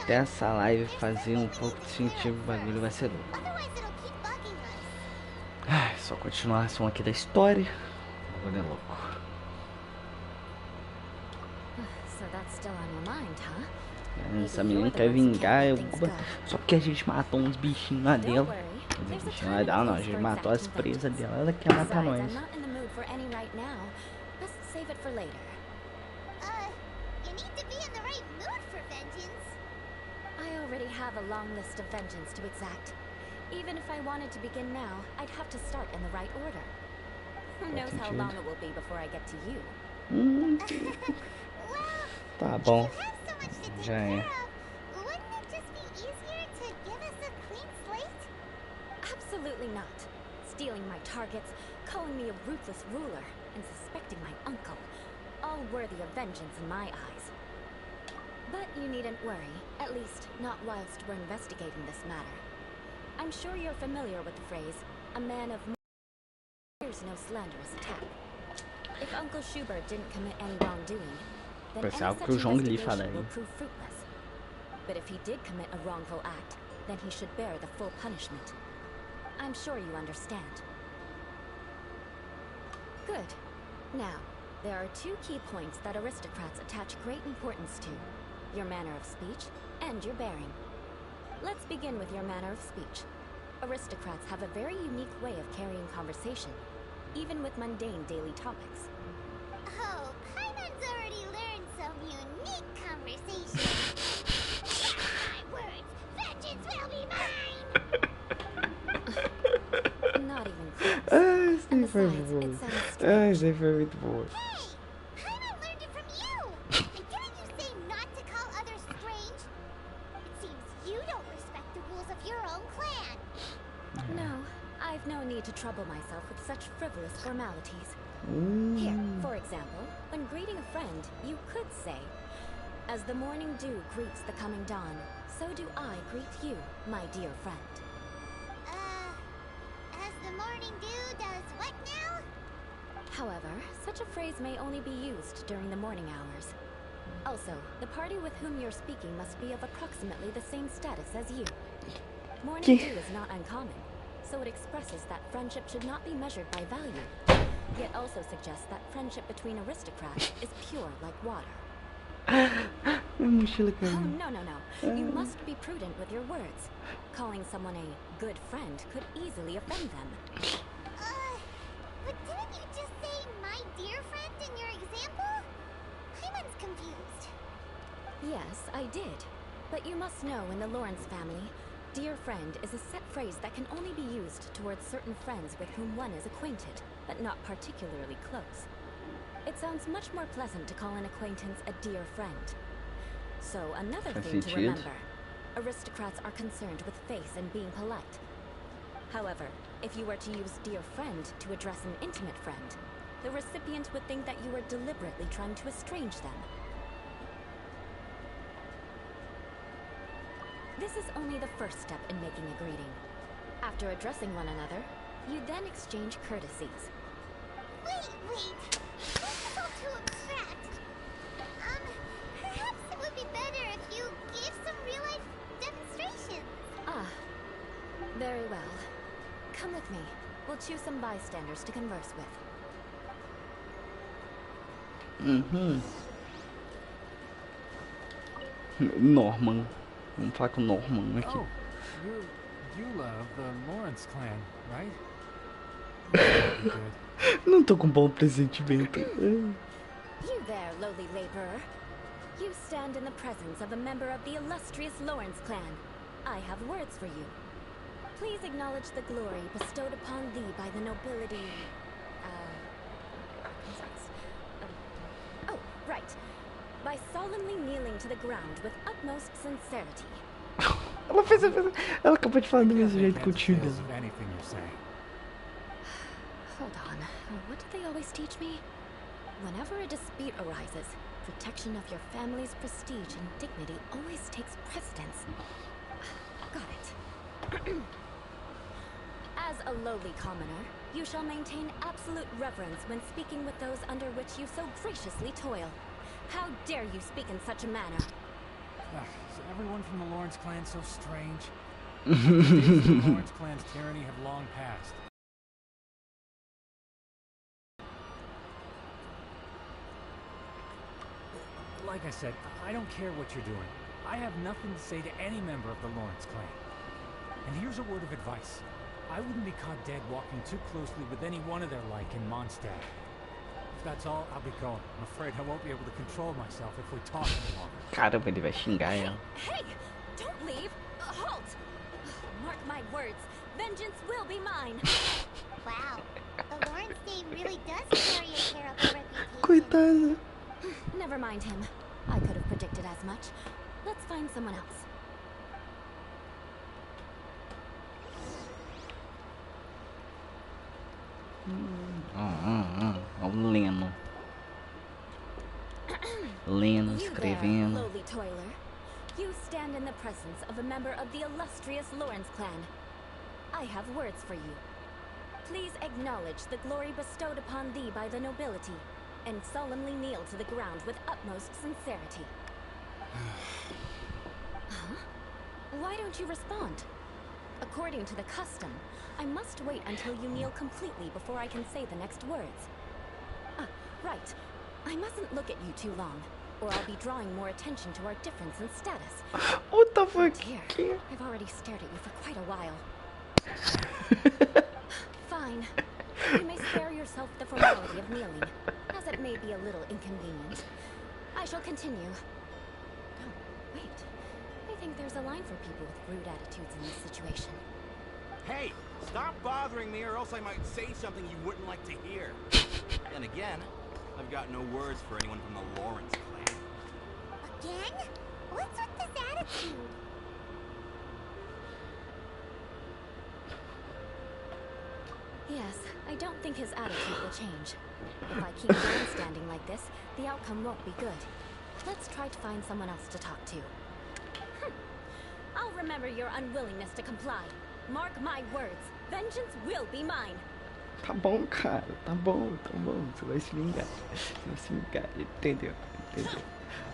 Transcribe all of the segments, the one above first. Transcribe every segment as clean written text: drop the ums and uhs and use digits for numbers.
até essa live fazer um pouco de sentido, o bagulho vai ser louco. Só continuação aqui da história. O bagulho é louco. Essa menina quer vingar só porque a gente matou uns bichinhos lá dela. Bichinho lá dela não, a gente matou as presas dela, ela quer matar nós. Even if I wanted to begin now, I'd have to start in the right order. Who knows how long it will be before I get to you? Tá bom. Já é. Wouldn't it just be easier to give us a clean slate? Absolutely not. Stealing my targets, calling me a ruthless ruler, and suspecting my uncle. All worthy of vengeance in my eyes. But you needn't worry, at least not whilst we're investigating this matter. I'm sure you're familiar with the phrase, a man of there's no slanderous attack. If Uncle Schubert didn't commit any wrongdoing, then any such investigation will prove fruitless. But if he did commit a wrongful act, then he should bear the full punishment. I'm sure you understand. Good. Now, there are two key points that aristocrats attach great importance to. Your manner of speech and your bearing. Let's begin with your manner of speech. Aristocrats have a very unique way of carrying conversation, even with mundane daily topics. Oh, Paimon's already learned some unique conversation. My words, vengeance will be mine! Not even close. And besides, it sounds strange. Isso aí foi muito boa. To trouble myself with such frivolous formalities. Here, for example, when greeting a friend, you could say, "As the morning dew greets the coming dawn, so do I greet you, my dear friend." As the morning dew does what now? However, such a phrase may only be used during the morning hours. Also, the party with whom you're speaking must be of approximately the same status as you. Morning dew is not uncommon. So it expresses that friendship should not be measured by value, yet also suggests that friendship between aristocrats is pure like water. Oh, no. You must be prudent with your words. Calling someone a good friend could easily offend them. But didn't you just say my dear friend in your example? Paimon's confused. Yes, I did. But you must know in the Lawrence family, dear friend is a set phrase that can only be used towards certain friends with whom one is acquainted, but not particularly close. It sounds much more pleasant to call an acquaintance a dear friend. So another thing to remember, aristocrats are concerned with face and being polite. However, if you were to use dear friend to address an intimate friend, the recipient would think that you were deliberately trying to estrange them. This is only the first step in making a greeting. After addressing one another, you then exchange courtesies. Wait! This is all too abstract. Perhaps it would be better if you gave some real-life demonstrations. Very well. Come with me. We'll choose some bystanders to converse with. Norman. Vamos falar com o Norman aqui. Oh, you're Eula of the Lawrence clan, right? Não tô com bom pressentimento. You there, lowly laborer. You stand in the presence of a member of the illustrious Lawrence clan. I have words for you. Please acknowledge the glory bestowed upon thee by the nobility. Right. By solemnly kneeling to the ground with utmost sincerity. Ela acabou de falar do mesmo jeito que o tio dela. Hold on. What did they always teach me? Whenever a dispute arises, protection of your family's prestige and dignity always takes precedence. Got it. As a lowly commoner, you shall maintain absolute reverence when speaking with those under which you so graciously toil. How dare you speak in such a manner? Is everyone from the Lawrence clan so strange? The days of the Lawrence clan's tyranny have long passed. Like I said, I don't care what you're doing. I have nothing to say to any member of the Lawrence clan. And here's a word of advice. I wouldn't be caught dead walking too closely with any one of their like in Mondstadt. If that's all, I'll be going. I'm afraid I won't be able to control myself if we talk any longer. Caramba, ele vai xingar ela. Hey! Don't leave! Halt! Mark my words. Vengeance will be mine. Wow. The Lawrence name really does carry a terrible reputation. Coitada. Never mind him. I could have predicted as much. Let's find someone else. O Leno. Leno You there, escrevendo. lowly toiler. You stand in the presence of a member of the illustrious Lawrence clan. I have words for you. Please acknowledge the glory bestowed upon thee by the nobility, and solemnly kneel to the ground with utmost sincerity. Huh? Why don't you respond? According to the custom, I must wait until you kneel completely before I can say the next words. Right. I mustn't look at you too long, or I'll be drawing more attention to our difference in status. What the fuck? Dear, I've already stared at you for quite a while. Fine. You may spare yourself the formality of kneeling, as it may be a little inconvenient. I shall continue. Oh, wait. I think there's a line for people with rude attitudes in this situation. Hey, stop bothering me or else I might say something you wouldn't like to hear. And again, I've got no words for anyone from the Lawrence clan. Again? What's with this attitude? Yes, I don't think his attitude will change. If I keep grandstanding like this, the outcome won't be good. Let's try to find someone else to talk to. I'll remember your unwillingness to comply. Mark my words. Vengeance will be mine. Tá bom, cara. Tá bom, tá bom. Você vai se vingar. Você vai se vingar. Entendeu? Entendeu?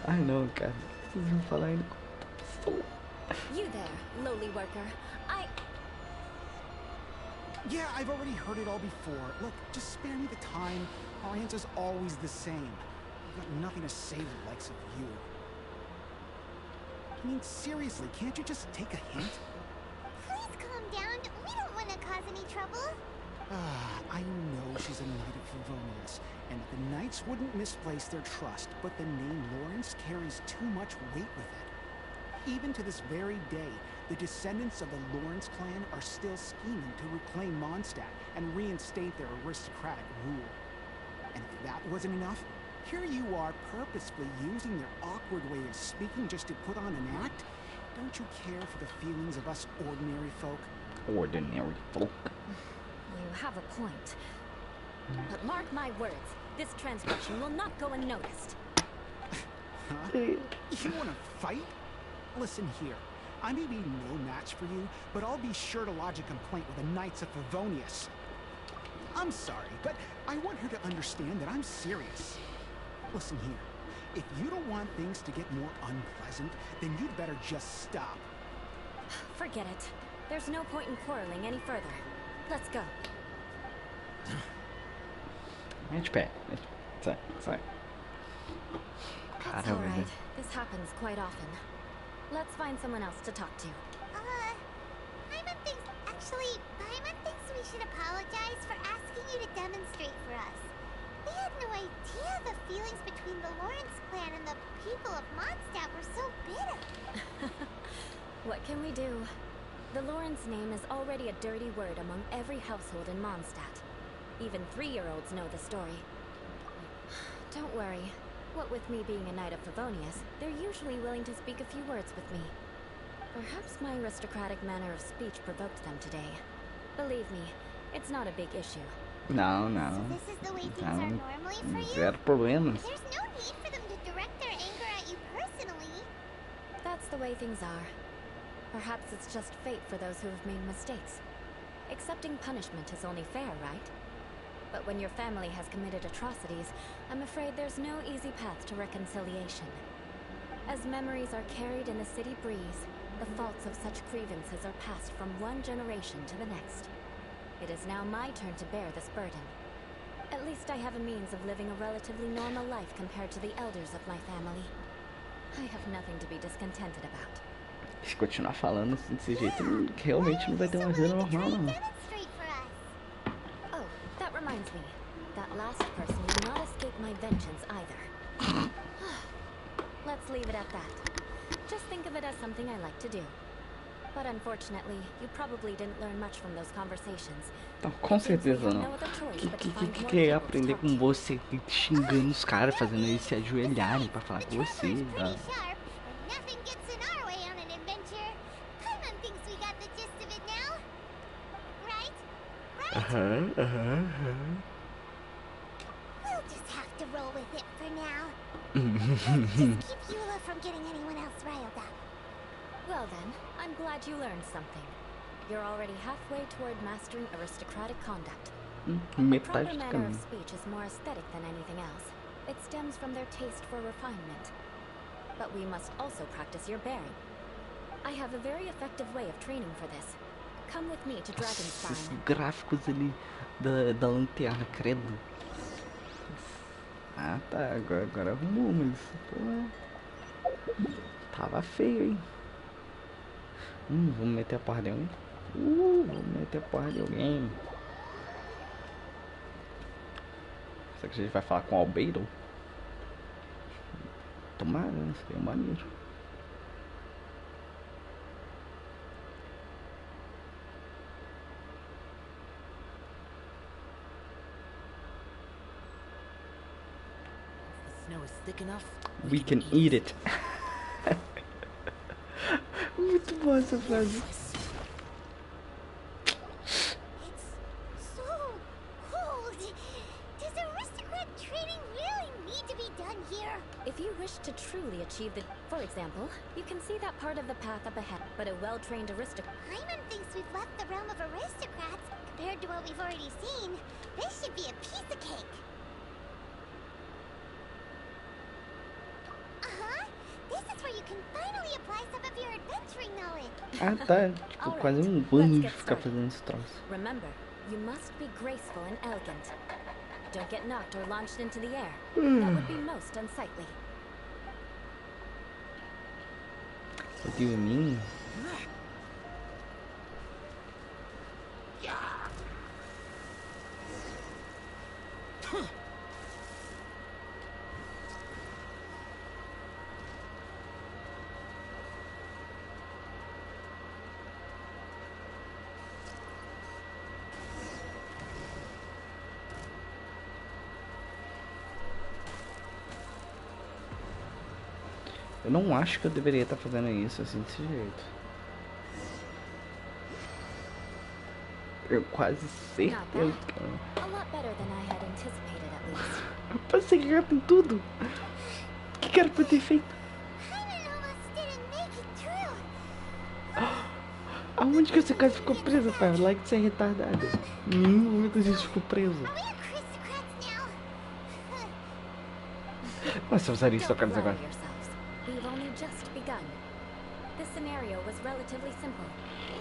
Ah, não, cara. Vocês vão falar ainda com outra pessoa. You there, lowly worker. Yeah, I've already heard it all before. Look, just spare me the time. Our answer's always the same. I've got nothing to say to the likes of you. I mean, seriously, can't you just take a hint? Please calm down. We don't want to cause any trouble. I know she's a knight of Favonius, and the knights wouldn't misplace their trust, but the name Lawrence carries too much weight with it. Even to this very day, the descendants of the Lawrence clan are still scheming to reclaim Mondstadt and reinstate their aristocratic rule. And if that wasn't enough, here you are purposefully using their awkward way of speaking just to put on an act? Don't you care for the feelings of us ordinary folk? Ordinary folk. You have a point. But mark my words, this transgression will not go unnoticed. Huh? You want to fight? Listen here. I may be no match for you, but I'll be sure to lodge a complaint with the Knights of Favonius. I'm sorry, but I want her to understand that I'm serious. Listen here. If you don't want things to get more unpleasant, then you'd better just stop. Forget it. There's no point in quarreling any further. Let's go. Mete pé. Sai, sai. That's all right. This happens quite often. Let's find someone else to talk to. Paimon thinks we should apologize for asking you to demonstrate for us. We had no idea the feelings between the Lawrence clan and the people of Mondstadt were so bitter. What can we do? The Lawrence name is already a dirty word among every household in Mondstadt. Even 3-year-olds know the story. Don't worry. What with me being a knight of Favonius, they're usually willing to speak a few words with me. Perhaps my aristocratic manner of speech provoked them today. Believe me, it's not a big issue. Não, não. So this is the way things are normally for you? Zero problemas. There's no need for them to direct their anger at you personally. That's the way things are. Perhaps it's just fate for those who have made mistakes. Accepting punishment is only fair, right? But when your family has committed atrocities, I'm afraid there's no easy path to reconciliation. As memories are carried in the city breeze, the faults of such grievances are passed from one generation to the next. It is now my turn to bear this burden. At least I have a means of living a relatively normal life compared to the elders of my family. I have nothing to be discontented about. Se continuar falando assim desse jeito, realmente não vai ter uma vida normal, não. Demonstrate for us. Oh, that reminds me. That last person will not escape my vengeance either. Let's leave it at that. Just think of it as something I like to do. But unfortunately, you probably didn't learn much from those conversations. Não, com certeza não. Que é aprender com você xingando os caras, fazendo eles se ajoelharem pra falar com você. Pretty sharp, but nothing gets in our way on an adventure. Paimon thinks we got the gist of it now. Right? We'll just have to roll with it for now. Let's just keep Eula from getting anyone else riled up. Well then, I'm glad you learned something. You're already halfway toward mastering aristocratic conduct. A proper Metade do manner of caminho. speech is more aesthetic than anything else. It stems from their taste for refinement. But we must also practice your bearing. I have a very effective way of training for this. Come with me to Esses Dragonspine. gráficos ali da lanterna, credo. Ah tá, agora arrumou, mas pô, tava feio, hein? Vamos meter a porra de alguém? Vamos meter a porra de alguém. Será que a gente vai falar com o Albeiro? Tomara, né? Seria maneiro. The snow is thick enough. We can eat it. Muito boa essa frase. It's so cold. Does aristocrat training really need to be done here? If you wish to truly achieve the... For example, you can see that part of the path up ahead, but a well-trained aristocrat... Paimon thinks we've left the realm of aristocrats. Compared to what we've already seen, this should be a piece of cake. This is where you can finally apply some of your adventuring knowledge. Ah tá, tipo, quase banho de ficar fazendo esse troço. Remember, you must be graceful and elegant. Don't get knocked or launched into the air. That would be most unsightly. What do you mean? Eu não acho que eu deveria estar fazendo isso assim desse jeito. Eu quase certeza que eu... A lot better than I had anticipated, at least. Eu passei gato em tudo. O que era pra eu ter feito? Paimon almost didn't make it through. Aonde que você quase ficou preso, pai? Like de ser retardada. Em nenhum momento a gente ficou preso. Are we aristocrats now? Nossa, eu usaria isso Don't tocar agora. worry yourselves. We've only just begun. This scenario was relatively simple.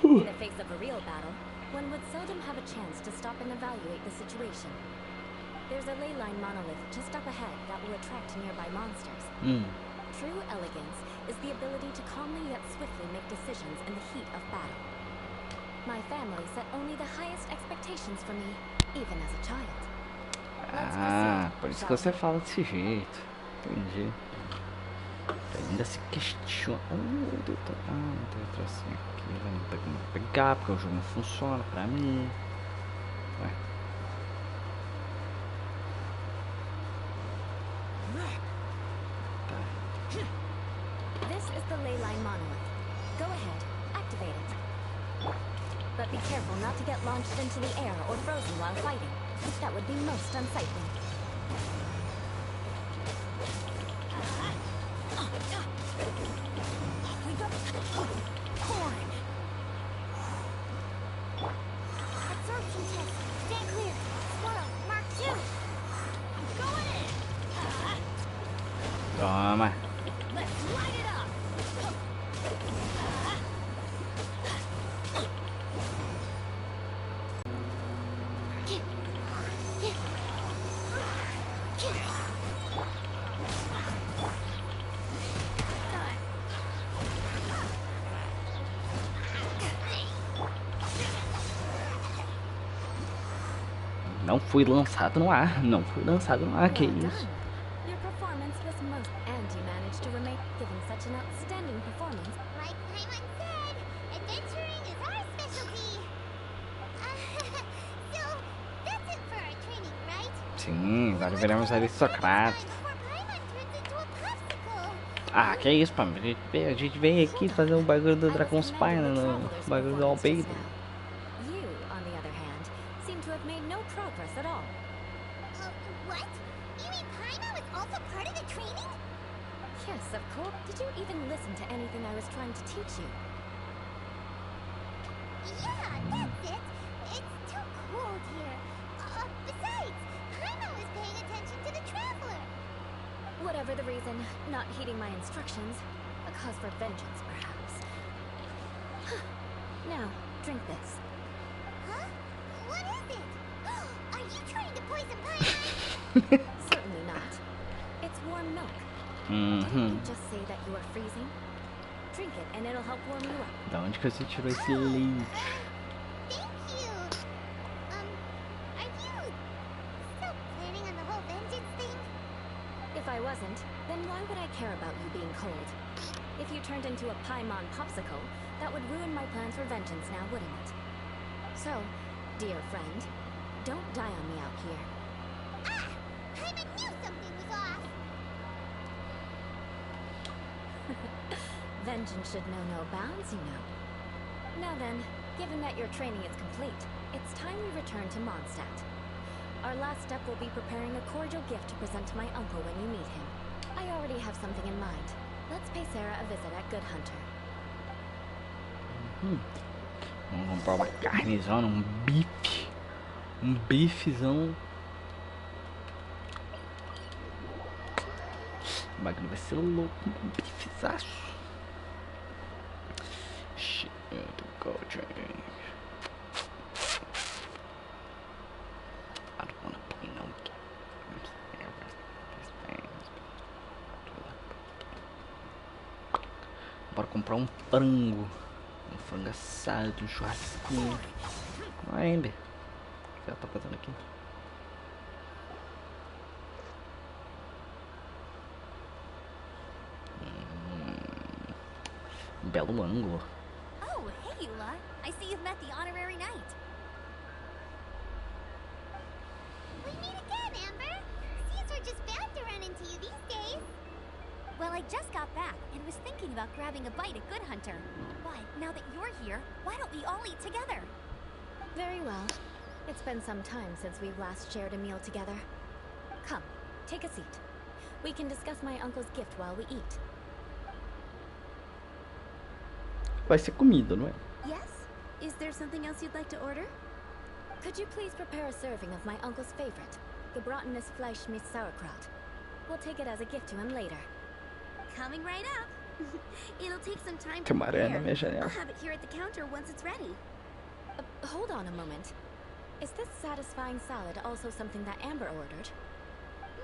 In the face of a real battle, one would seldom have a chance to stop and evaluate the situation. There's a ley line monolith just up ahead that will attract nearby monsters. True elegance is the ability to calmly yet swiftly make decisions in the heat of battle. My family set only the highest expectations for me, even as a child. Ah, por isso que você fala desse jeito. Entendi. Ainda se questiona. Não tem outro assim aqui. Não tem como pegar, porque o jogo não funciona pra mim. Ué. Tá. This is the ley line monolith. Go ahead, activate it. But be careful not to get launched into the air or frozen while fighting. That would be most unsightly. Absorption test. Stand clear. Squirrel, mark 2. I'm going in. Toma. Let's light it Não fui lançado no ar. Não fui lançado no ar. Que Well isso? done. Your performance was most, and you managed to remain given such an outstanding performance. Like Paimon said, adventuring is our specialty. So, that's it for our training, right? Sim, agora veremos aristocratas. Before Paimon turns into a popsicle. Ah, que isso, pá. A gente veio aqui fazer o bagulho do I was Dragon Spy, commending the no traveler's bagulho do performance just Albedo. now. You, on the other hand, seem to have made no progress at all. What? You mean Paimon was also part of the training? Yes, of course. Did you even listen to anything I was trying to teach you? Yeah, that's it. It's too cold here. Besides, Paimon was paying attention to the traveler. Whatever the reason, not heeding my instructions, a cause for vengeance, perhaps. Now, drink this. Huh? What is it? Are you trying to poison Paimon? Certainly not. It's warm milk. Didn't you just say that you are freezing? Drink it and it'll help warm you up. Da onde que você tirou esse leite? Thank you. Are you still planning on the whole vengeance thing? If I wasn't, then why would I care about you being cold? If you turned into a Paimon popsicle, that would ruin my plans for vengeance now, wouldn't it? So, dear friend, don't die on me out here. Ah! Paimon knew something was off. Vengeance should know no bounds, you know. Now then, given that your training is complete, it's time we return to Mondstadt. Our last step will be preparing a cordial gift to present to my uncle when you meet him. I already have something in mind. Let's pay Sarah a visit at Good Hunter. Vamos comprar uma carnezona, um bife. Um bifezão. O bagulho vai ser louco. Um bifezaço. Shit, go change. I don't wanna play no games. Bora comprar um frango. Um frango assado, um churrasquinho. Vai, Ember. O que ela tá fazendo aqui? Belo ângulo. Oh, hey, Eula. I see you've met the honorary knight. We meet again, Amber. Seems we're just bound to run into you these days. Well, I just got back and was thinking about grabbing a bite at Good Hunter. But now that you're here, why don't we all eat together? Very well. It's been some time since we've last shared a meal together. Come, take a seat. We can discuss my uncle's gift while we eat. Vai ser comida, não é? Yes? Is there something else you'd like to order? Could you please prepare a serving of my uncle's favorite, gebratenes Fleisch mit Sauerkraut? We'll take it as a gift to him later. Coming right up. It'll take some time to Tem uma aranha na prepare. minha janela. I'll have it here at the counter once it's ready. Hold on a moment. Is this satisfying salad also something that Amber ordered?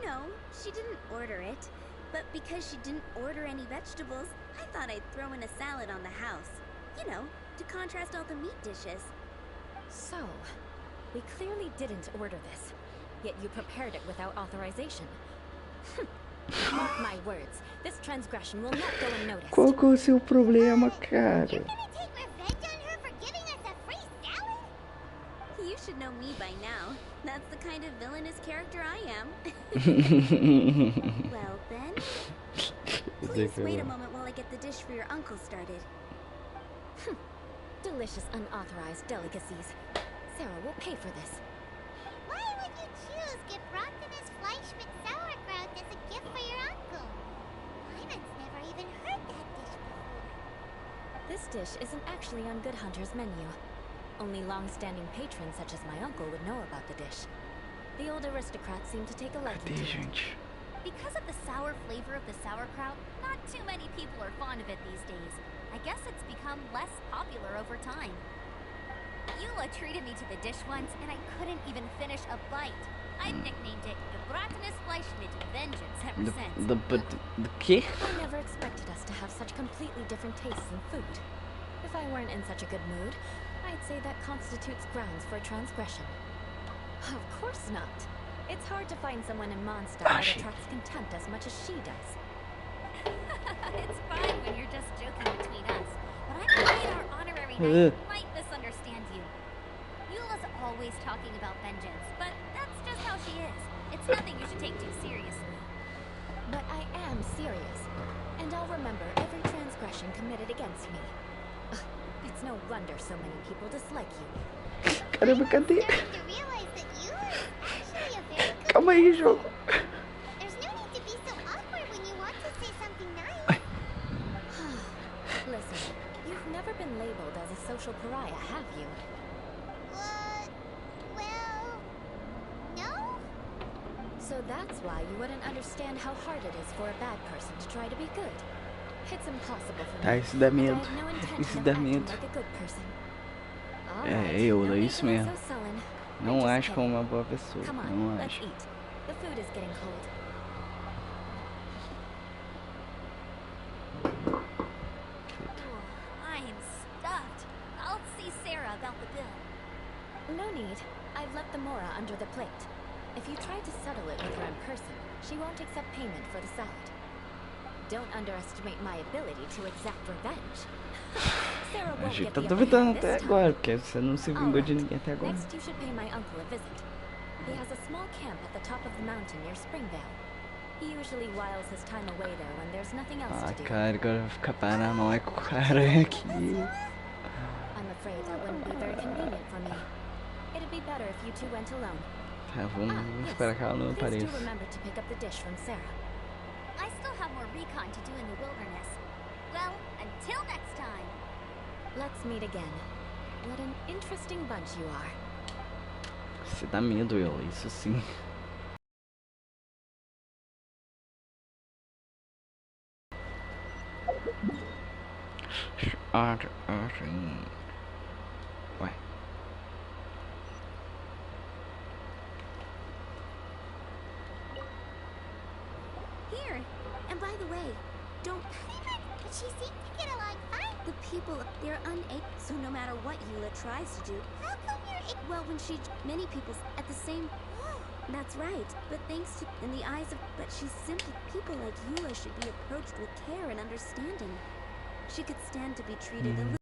No, she didn't order it. But because she didn't order any vegetables, I thought I'd throw in a salad on the house. You know, to contrast all the meat dishes. So, we clearly didn't order this. Yet you prepared it without authorization. Mark my words, this transgression will not go unnoticed. Qual que é o seu problema, cara? You're gonna take revenge on her for giving us a free salad? You should know me by now. That's the kind of villainous character I am. Well then, please wait a moment while I get the dish for your uncle started. Delicious unauthorized delicacies. Sarah will pay for this. Why would you choose gebratenes Fleisch mit Sauerkraut as a gift for your uncle? Paimon's never even heard that dish before. This dish isn't actually on Good Hunter's menu. Only long-standing patrons such as my uncle would know about the dish. The old aristocrats seem to take a liking Cadê, to it. gente? Because of the sour flavor of the sauerkraut, not too many people are fond of it these days. I guess it's become less popular over time. Eula treated me to the dish once, and I couldn't even finish a bite. I've nicknamed it gebratenes Fleisch mit Vengeance ever since. The quê? I never expected us to have such completely different tastes in food. If I weren't in such a good mood, I'd say that constitutes grounds for transgression. Of course not. It's hard to find someone in Mondstadt that attracts contempt as much as she does. It's fine when you're just joking between us, but I'm afraid our honorary knight might misunderstand you. Eula's always talking about vengeance, but that's just how she is. It's nothing you should take too seriously. But I am serious, and I'll remember every transgression committed against me. Ugh, it's no wonder so many people dislike you. Caramba, cadê? Starting to realize that you are actually a very good Calma aí, jogo. There's no need to be so awkward when you want to say something nice. Listen, you've never been labeled as a social pariah, have you? Well, no? So that's why you wouldn't understand how hard it is for a bad person to try to be good. It's impossible for me. Isso dá and I medo. have no intention Isso of dá acting medo. like a good person. É, Eula, no isso need to mesmo. look so sullen. Não I'm just acho como kidding. uma boa pessoa. Come on, Não let's acho. eat. The food is getting cold. I am stuffed. I'll see Sarah about the bill. No need. I've left the Mora under the plate. If you try to settle it with her in person, she won't accept payment for the salad. Don't underestimate my ability to exact revenge. Sarah A won't gente get tá the upper duvidando hand até this agora, time. porque você não se vingou de ninguém até agora. Next, you should pay my uncle a visit. He has a small camp at the top of the mountain near Springvale. He usually whiles his time away there when there's nothing else Ah, to do. cara, agora vai ficar paranoico, cara, aqui. I'm afraid that wouldn't be very convenient for me. It'd be better if you two went alone. Tá, vamos esperar que ela não Please do apareça. remember to pick up the dish from Sarah. I still have more recon to do in the wilderness. Well, until next time. Let's meet again. What an interesting bunch you are. Você dá medo, Eula, isso sim. Ué. Here. And by the way, don't... But she seemed to get along fine. The people, they're unable, so no matter what Eula tries to do... How come you're... Well, when she... Many people at the same... That's right, but thanks to... In the eyes of... But she's simply... People like Eula should be approached with care and understanding. She could stand to be treated a little...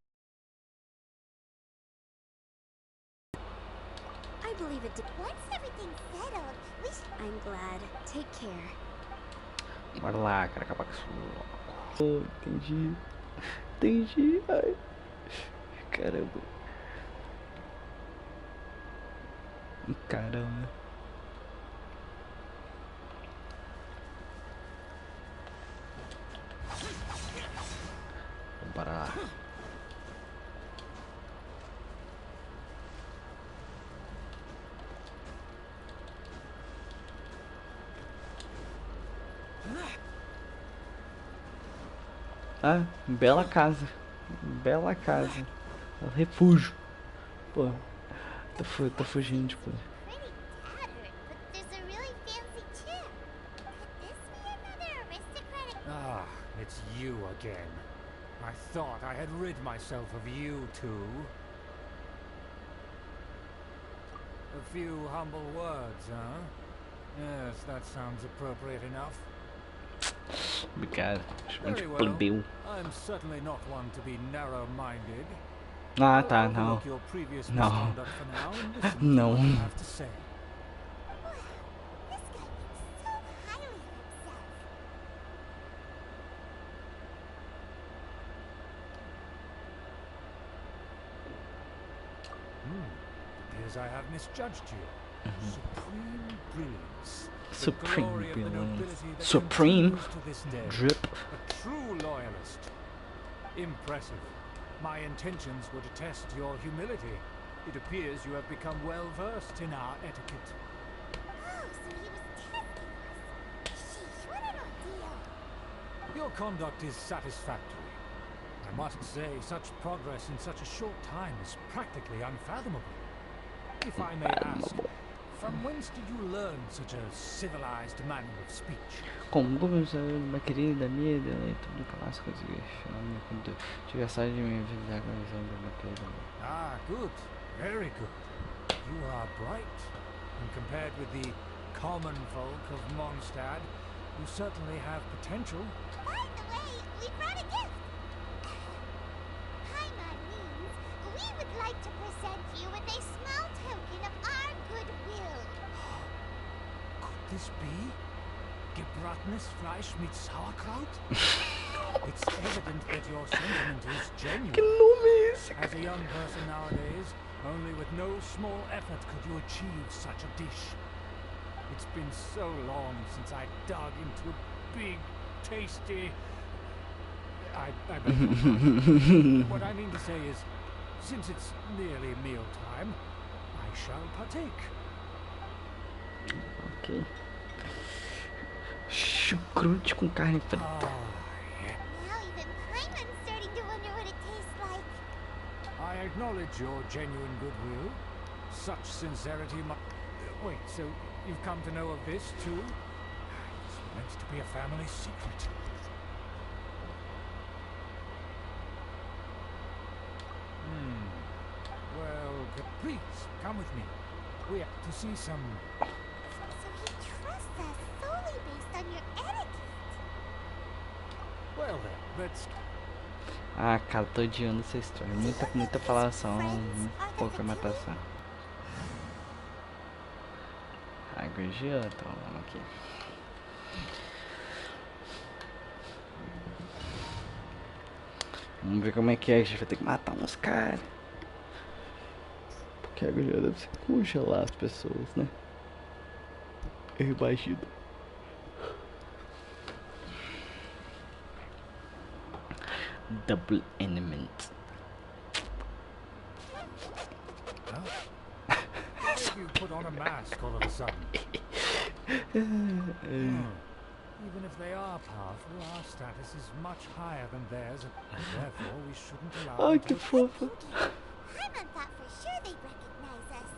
I believe it did... Once everything's settled, we should... I'm glad. Take care. Bora lá, cara, acabar com isso. Oh, entendi. Entendi. Ai. Caramba. Caramba. Bora lá. Ah, bela casa. Bela casa. Refúgio. Pô, tô fugindo, tipo. pretty tattered, but there's a really fancy chip. Could this be another aristocratic... Ah, it's you again. I thought I had rid myself of you two. A few humble words, huh? Yes, that sounds appropriate enough. Obrigado. Chamando de Very well. plebeu. I'm certainly not one to be narrow-minded. Ah, I'll tá, não. overlook your previous No. misconduct for now and listen to No. what you have to say. Wow, this guy thinks so highly of himself. Appears I have misjudged you. Supreme brilliance. The Supreme glory of the brilliance. nobility that Supreme continues to this day. Drip. A true loyalist. Impressive. My intentions were to test your humility. It appears you have become well versed in our etiquette. Oh, so he was testing us. Sheesh, what an ordeal. Your conduct is satisfactory. I must say, such progress in such a short time is practically unfathomable. If I may ask, from whence did you learn such a civilized manner of speech? Como começar uma querida amiga e tudo aquelas coisas que chamam quando tiver saído de mim visitar com a uma querida. Ah, good. Very good. You are bright. And compared with the common folk of Mondstadt, you certainly have potential. By the way, we brought a gift. Paimon means we would like to present you with a small token of our goodwill. Could this be gebratenes Fleisch mit Sauerkraut? It's evident that your sentiment is genuine. Que nome é esse? As a young person nowadays, only with no small effort could you achieve such a dish. It's been so long since I dug into a big, tasty... I beg your pardon. What I mean to say is, since it's nearly mealtime, I shall partake. Ok. Chucrute com carne frita. Yeah. Now even Paimon's starting to wonder what it tastes like. I acknowledge your genuine goodwill. Such sincerity wait, so you've come to know of this, too? It's meant to be a family secret. Well, please, come with me. We have to see some... So he trusts us solely based on your etiquette. Well then, let's... Ah, cara, tô odiando essa história. Muita falação, pouca matação. Água e gelo, então vamos aqui. Vamos ver como é que a gente vai ter que matar uns caras. Porque a água e gelo deve ser congelar as pessoas, né? Eu imagino. Double element. You put on a mask all of a sudden. Even if they are powerful, our status is much higher than theirs, and therefore we shouldn't allow Ai, them que to... fofa. Paimon thought for sure they'd recognize us.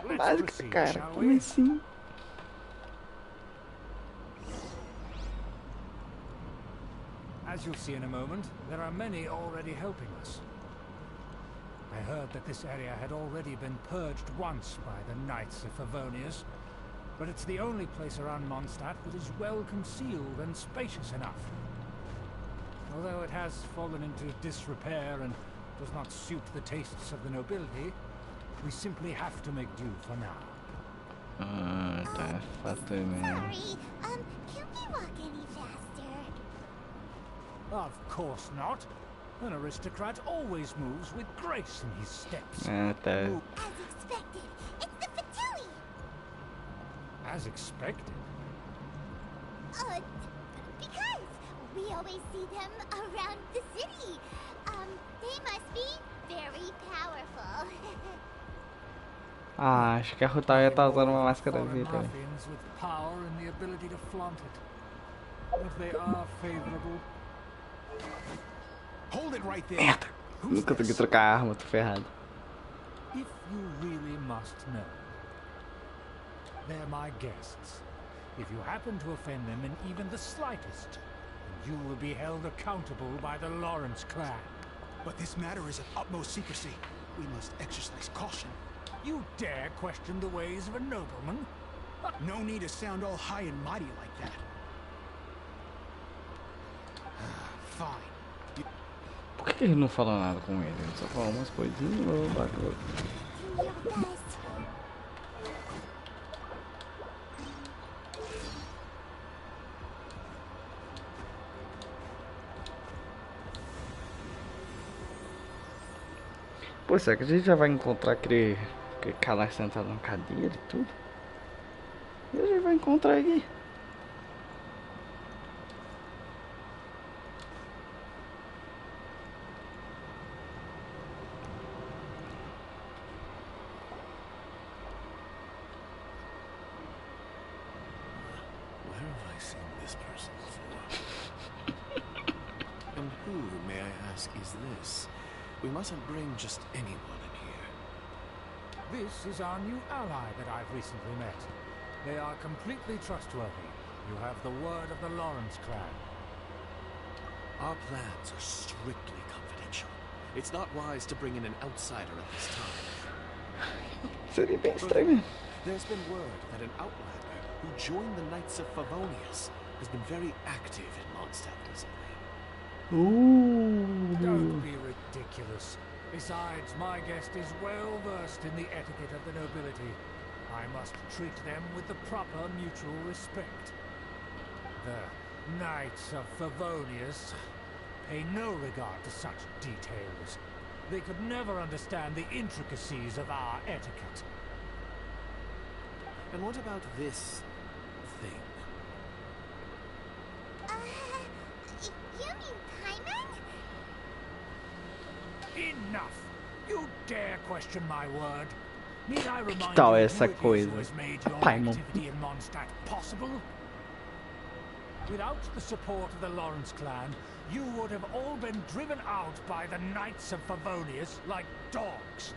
Let's Básica, proceed, cara. shall Como we? assim? As you'll see in a moment, there are many already helping us. I heard that this area had already been purged once by the Knights of Favonius, but it's the only place around Mondstadt that is well concealed and spacious enough. Although it has fallen into disrepair and does not suit the tastes of the nobility, we simply have to make do for now. Ah, tá. Fato mesmo. Sorry, can we walk any faster? Of course not. An aristocrat always moves with grace in his steps. Ah, tá. As expected, it's the Fatui! As expected. Because we always see them around the city. They must be very powerful. Ah, acho que a Rutaia tá usando uma máscara Foreign verde também. ruffians with power and the ability to flaunt it. If they are favorable. Hold it right there. Merda! Nunca consegui trocar a arma, tô ferrado. If you really must know, they're my guests. If you happen to offend them in even the slightest, you will be held accountable by the Lawrence clan. But this matter is of utmost secrecy. We must exercise caution. You dare question the ways of a nobleman? No need to sound all high and mighty like that. Fine. Por que ele não falou nada com ele? Ele só falou umas coisinhas e bagulho. Do your best. Pô, será que a gente já vai encontrar aquele cara sentado na cadeira e tudo? E a gente vai encontrar aqui. Where have I seen this person before? And who, may I ask, is this? We mustn't bring just anyone in here. This is our new ally that I've recently met. They are completely trustworthy. You have the word of the Lawrence clan. Our plans are strictly confidential. It's not wise to bring in an outsider at this time. Seria bem estranho. There's been word that an outlander who joined the Knights of Favonius has been very active in Mondstadt recently. Don't be ridiculous. Besides, my guest is well versed in the etiquette of the nobility. I must treat them with the proper mutual respect. The Knights of Favonius pay no regard to such details. They could never understand the intricacies of our etiquette. And what about this thing? You mean Paimon? Enough! You dare question my word? Need I remind Tal you essa who it is coisa. who has made your Paimon. activity in Mondstadt possible? Without the support of the Lawrence clan, you would have all been driven out by the Knights of Favonius like dogs.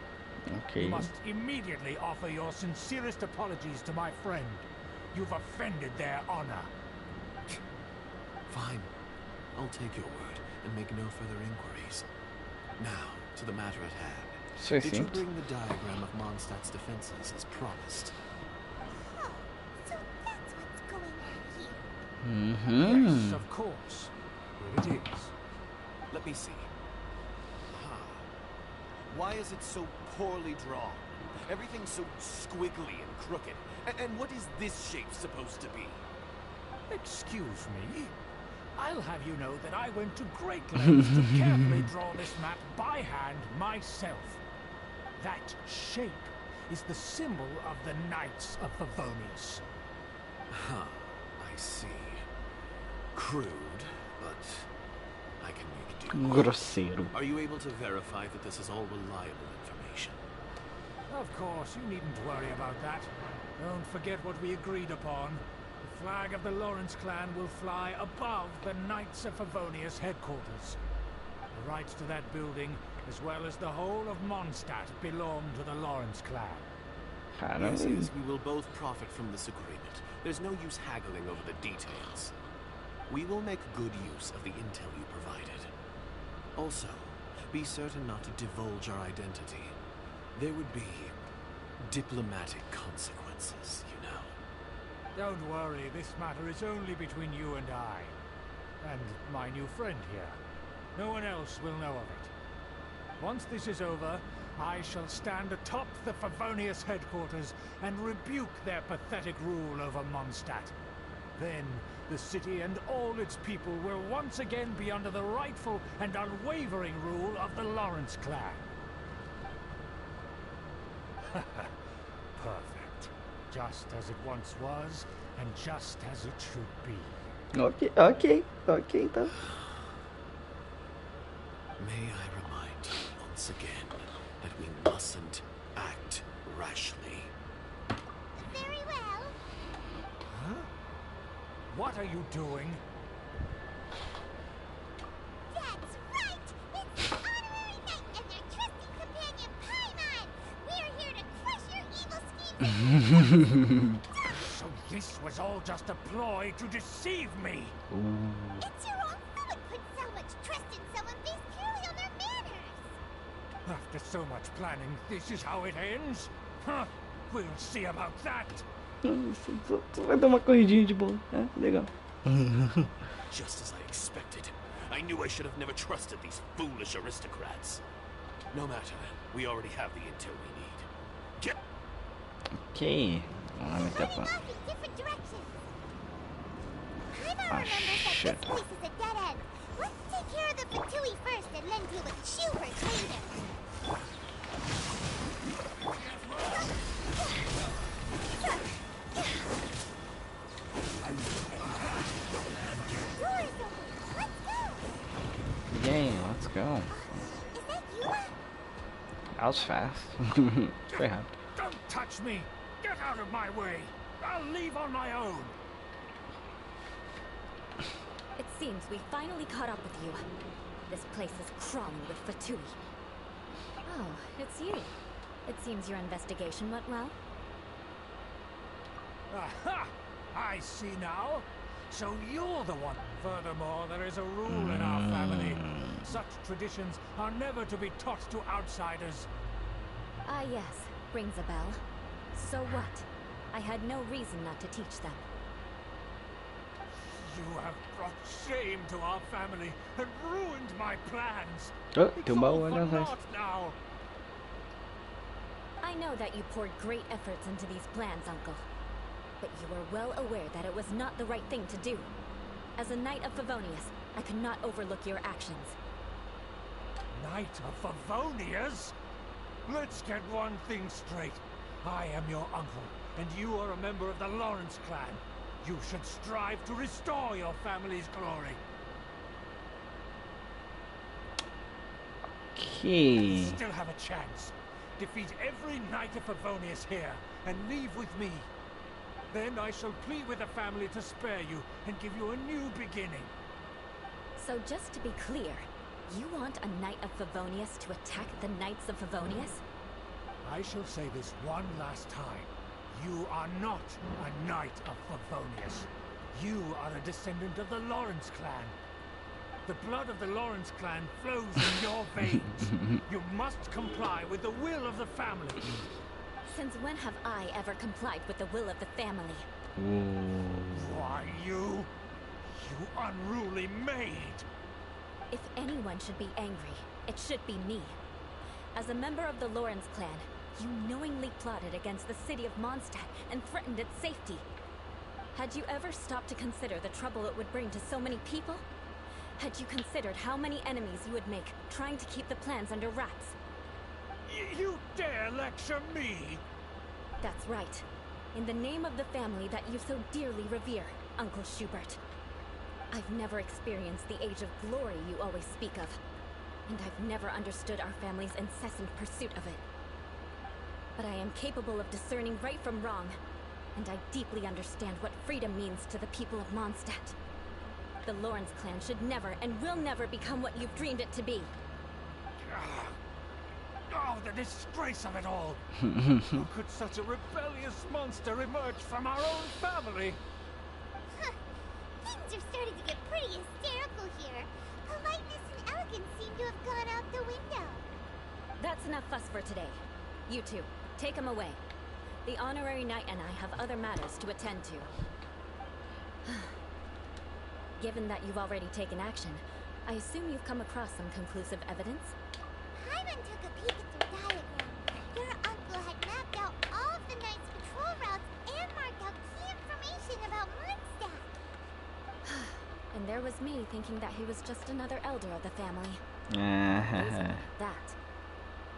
Ok. You must immediately offer your sincerest apologies to my friend. You've offended their honor. Fine. I'll take your word and make no further inquiries. Now, to the matter at hand. Did you Sucinto. bring the diagram of Mondstadt's defenses as promised? Oh, so that's what's going on here. Yes, of course. Here it is. Let me see. Ah. Why is it so poorly drawn? Everything's so squiggly and crooked. And what is this shape supposed to be? Excuse me. I'll have you know that I went to great lengths to carefully draw this map by hand myself. That shape is the symbol of the Knights of Favonius. Huh. I see. Crude, but I can make do. Grosseiro. Are you able to verify that this is all reliable information? Of course, you needn't worry about that. Don't forget what we agreed upon. The flag of the Lawrence clan will fly above the Knights of Favonius headquarters. The rights to that building, as well as the whole of Mondstadt, belong to the Lawrence clan. Yes, Caramba. yes, we will both profit from this agreement. There's no use haggling over the details. We will make good use of the intel you provided. Also, be certain not to divulge our identity. There would be diplomatic consequences, you know. Don't worry, this matter is only between you and I. And my new friend here. No one else will know of it. Once this is over, I shall stand atop the Favonius headquarters and rebuke their pathetic rule over Mondstadt. Then, the city and all its people will once again be under the rightful and unwavering rule of the Lawrence clan. Perfect. Just as it once was, and just as it should be. Ok, então. May I remind you once again that we mustn't act rashly. Very well. Huh? What are you doing? That's right! It's the honorary knight and their trusty companion, Paimon! We're here to crush your evil schemes and So this was all just a ploy to deceive me! It's your own fault put so much trust in someone based purely on their manners! After so much planning, this is how it ends? Huh? We'll see about that! Só vai dar uma corridinha de bola. É, legal. Just as I expected. I knew I should have never trusted these foolish aristocrats. No matter, we already have the intel we need. Get Ok. Vamos lá meter a Running pan. off in different directions! Paimon Ah, remembers that shit. this place is a dead end. Let's take care of the Fatui first and then deal with Schubert later. Door is open. Let's go! Yay, let's go. Is that Eula? That was fast. Foi rápido. Don't touch me! Get out of my way! I'll leave on my own! It seems we finally caught up with you. This place is crawling with Fatui. Oh, it's you. It seems your investigation went well. Aha! I see now. So you're the one. Furthermore, there is a rule in our family. Such traditions are never to be taught to outsiders. Ah, yes. Rings a bell. So what? I had no reason not to teach them. You have brought shame to our family and ruined my plans. Oh, It's tem um baú all ali for atrás. naught now. I know that you poured great efforts into these plans, Uncle. But you are well aware that it was not the right thing to do. As a Knight of Favonius, I could not overlook your actions. Knight of Favonius? Let's get one thing straight. I am your uncle, and you are a member of the Lawrence clan. You should strive to restore your family's glory. Que... Still have a chance. Defeat every Knight of Favonius here, and leave with me. Then I shall plead with the family to spare you and give you a new beginning. So just to be clear, you want a Knight of Favonius to attack the Knights of Favonius? I shall say this one last time. You are not a Knight of Favonius. You are a descendant of the Lawrence clan. The blood of the Lawrence clan flows in your veins. You must comply with the will of the family. Since when have I ever complied with the will of the family? Why, you unruly maid! If anyone should be angry, it should be me. As a member of the Lawrence clan, you knowingly plotted against the city of Mondstadt and threatened its safety. Had you ever stopped to consider the trouble it would bring to so many people? Had you considered how many enemies you would make trying to keep the plans under wraps? You dare lecture me? That's right. In the name of the family that you so dearly revere, Uncle Schubert. I've never experienced the age of glory you always speak of, and I've never understood our family's incessant pursuit of it. But I am capable of discerning right from wrong, and I deeply understand what freedom means to the people of Mondstadt. The Lawrence clan should never and will never become what you've dreamed it to be. Oh, the disgrace of it all! How could such a rebellious monster emerge from our own family? Huh. Things are starting to get pretty hysterical here. Politeness and elegance seem to have gone out the window. That's enough fuss for today. You two, take him away. The honorary knight and I have other matters to attend to. Given that you've already taken action, I assume you've come across some conclusive evidence? Hyman took a peek at their diagram. Your uncle had mapped out all of the Knight's patrol routes and marked out key information about Mondstadt. And there was me thinking that he was just another elder of the family. That.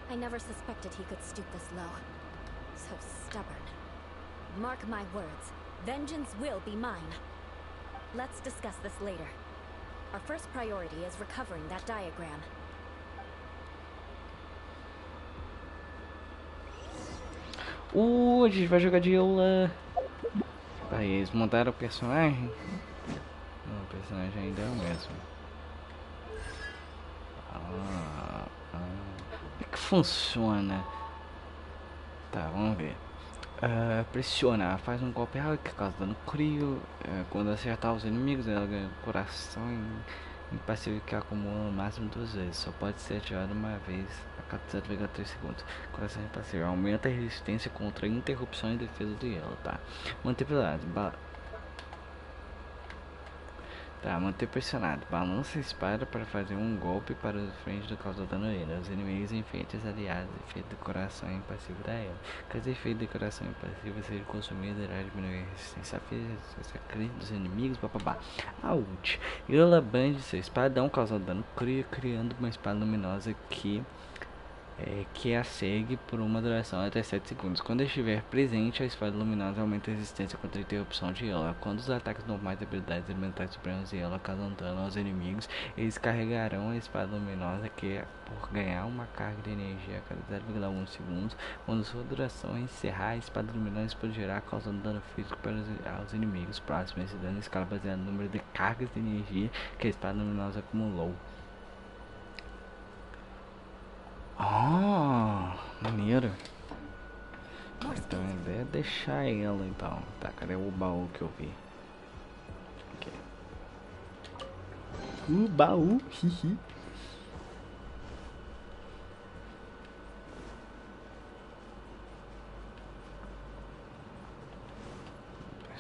I never suspected he could stoop this low. So stubborn. Mark my words, vengeance will be mine. Let's discuss this later. Our first priority is recovering that diagram. A gente vai jogar de Eula. Aí eles mudaram o personagem. Não, o personagem ainda é o mesmo. Como é que funciona? Tá, vamos ver. Pressiona, faz um golpe que causa dano crítico. Quando acertar os inimigos, ela ganha coração em passivo que acumula no máximo 2 vezes. Só pode ser ativado uma vez a cada 0,3 segundos. Coração em passivo aumenta a resistência contra interrupção e defesa do Eula, tá? Manter pelado. Manter pressionado. Balança a espada para fazer um golpe para o frente do causa dano a ele. Os inimigos enfeites aliados. Efeito de coração em passivo da Eula. Caso efeito de coração em passivo seja consumido, irá diminuir a resistência física crítica dos inimigos. A ult. Eula bande seu espadão, causando dano crítico, criando uma espada luminosa que a segue por uma duração até 7 segundos. Quando estiver presente, a espada luminosa aumenta a resistência contra a interrupção de Eula. Quando os ataques normais e habilidades elementais supremas de Eula causam dano aos inimigos, eles carregarão a espada luminosa que, por ganhar uma carga de energia a cada 0,1 segundos, quando sua duração encerrar, a espada luminosa explodirá, causando dano físico aos inimigos próximos. Esse dano escala baseado no número de cargas de energia que a espada luminosa acumulou. Maneiro. Então a ideia é deixar ela então. Tá, cadê o baú que eu vi? Aqui. O baú, hihi.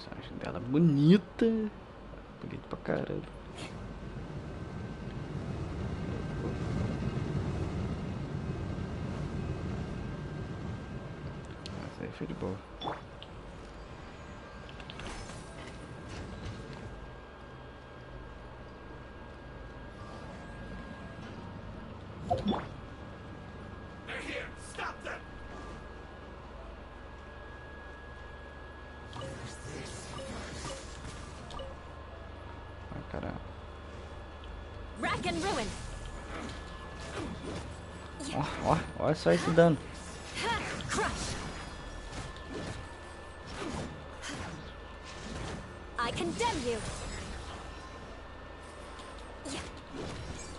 personagem dela bonita. Bonita pra caramba. Essa aí foi de boa. Ai, caramba. Rack and ruin. Ó, olha só esse dano. Crush. I condemn you.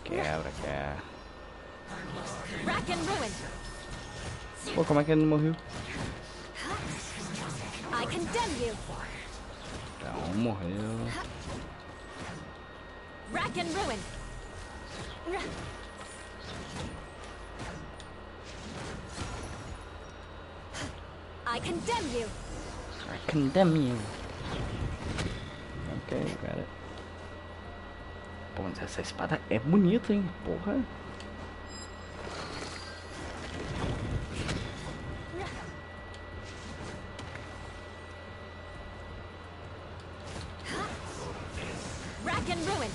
Quebra. Rack and ruin. Pô, como é que ele não morreu? I condemn you. Então, morreu. Rack and ruin. I condemn you. I condemn you. Ok, got it. Pô, mas essa espada é bonita, hein? Porra. Rack and ruin.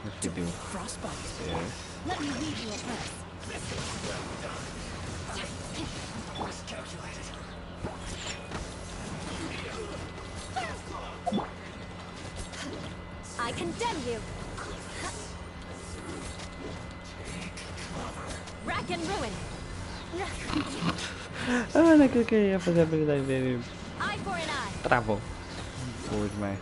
Acho que deu. Frostbite. Let me lead you a verse. I condemn you. Rack and ruin. Ah, naquilo que eu ia fazer a habilidade dele. Eye for an eye. Travou. Boa demais.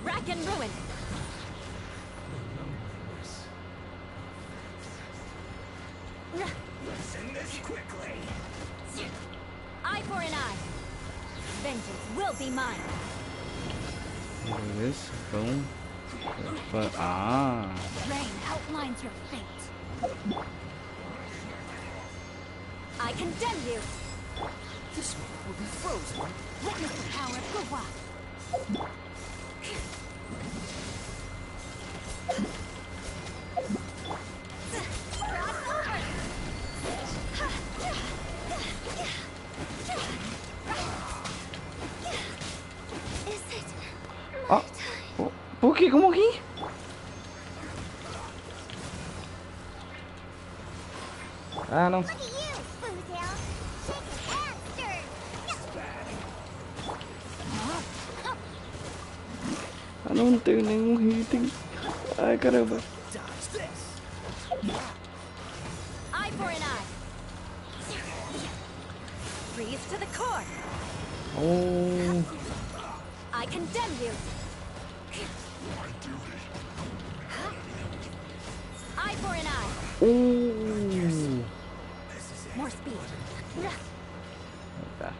Rack and ruin. Listen this quickly. Eye for an eye. Vengeance will be mine. Beleza, então. Ah! Rain outlines your fate. I condemn you. This one will be frozen. Witness the power of Gawa. Ó, por que eu morri? Ah, não. Look at you, Foozle. Shaking and stirred. Ah, não tenho nenhum item. Ai, caramba. Eye for an eye. Freeze to the core. Oh, I condemn you. Eye for an eye. oh. More speed. Tá.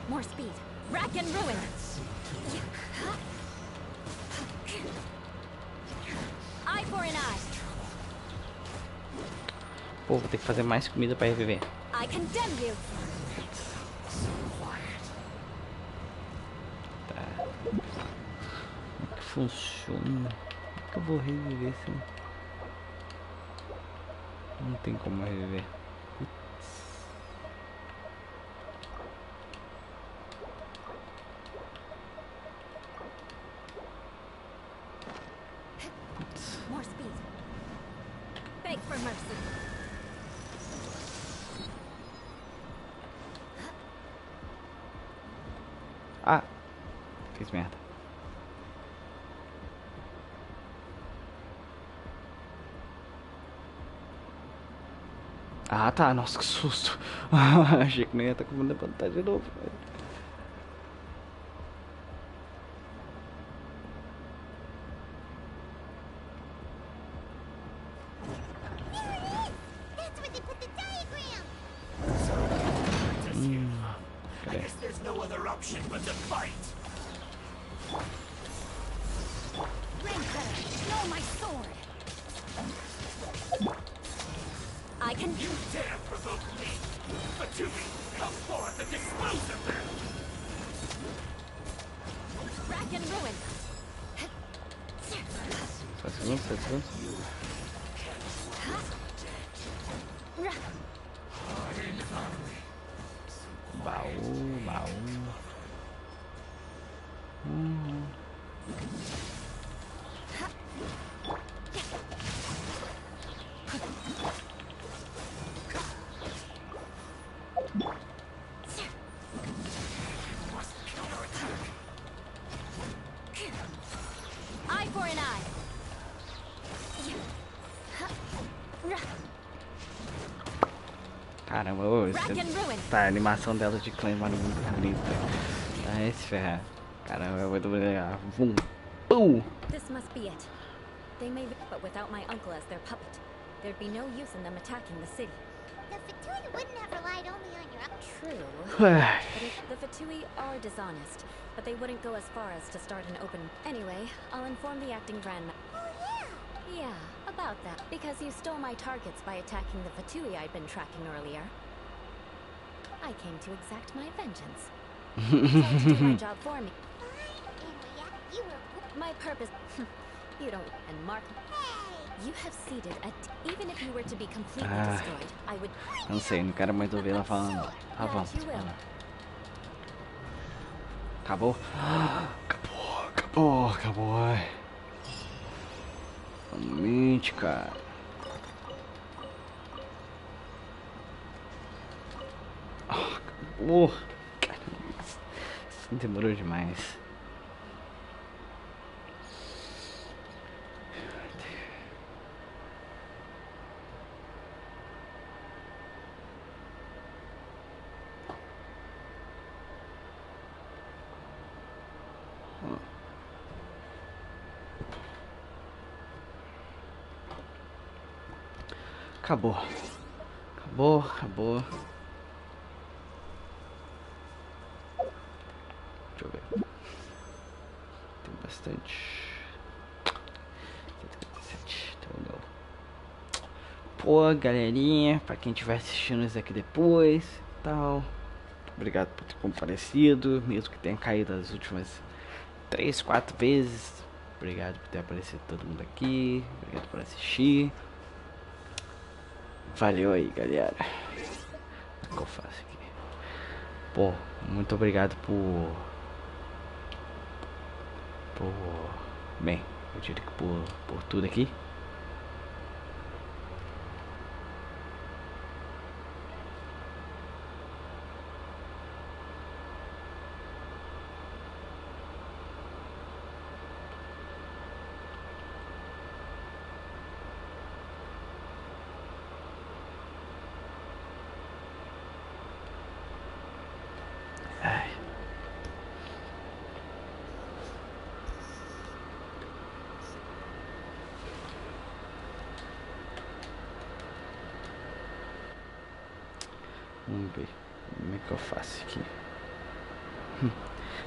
More speed. Rack and ruin. Eye for an eye. Pô, vou ter que fazer mais comida pra reviver. I condemn you. Tá. Como é que funciona? Como é que eu vou reviver assim? Não tem como reviver. More speed. Beg for mercy. Ah! Fiz merda. Ah, tá. Nossa, que susto. Achei que não ia estar com levantar de novo. That's where they put the diagram. I guess there's no other option but to fight. Rain cutter, blow my sword. I can... You dare provoke me! Fatui, come forth and dispose of them! Rack and ruin! 7 segundos, 7 segundos. Baú, baú. Eye for an eye. Caramba, ô, Rack and ruin. tá, a animação dela de clã é muito bonita. Tá, esse ferrar. Caramba, eu vou legal. Vum. Pum! This must be it. They may, but without my uncle as their puppet, there'd be no use in them attacking the city. The Fatui wouldn't have relied only on your... True. But if the Fatui are dishonest, but they wouldn't go as far as to start an open... Anyway, I'll inform the acting grandma. Oh, yeah. Yeah, about that. Because you stole my targets by attacking the Fatui I'd been tracking earlier. I came to exact my vengeance. So to do my job for me. Fine, Eula. You were... My purpose... You don't... And Mark... Hey! You have ceded a... Even if you were to be completely destroyed, I would... Não sei, não quero mais ouvir ela falando. Avança. That you will. Acabou? Acabou. Ai. Realmente, cara. Acabou. Caramba. Demorou demais. Acabou. Deixa eu ver. Tem bastante. 157. Então não. Pô, galerinha, pra quem estiver assistindo isso aqui depois e tal. Obrigado por ter comparecido, mesmo que tenha caído as últimas 3, 4 vezes. Obrigado por ter aparecido todo mundo aqui. Obrigado por assistir. Valeu aí, galera. O que eu faço aqui? Pô, muito obrigado por... Bem, eu diria que por tudo aqui. Ai. Vamos ver como é que eu faço aqui.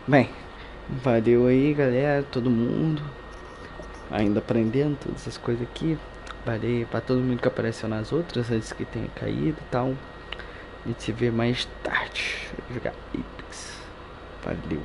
Bem, valeu aí, galera, todo mundo. Ainda aprendendo todas essas coisas aqui. Valeu pra todo mundo que apareceu nas outras antes que tenha caído e tal. A gente se vê mais tarde. Jogar Apex. Valeu.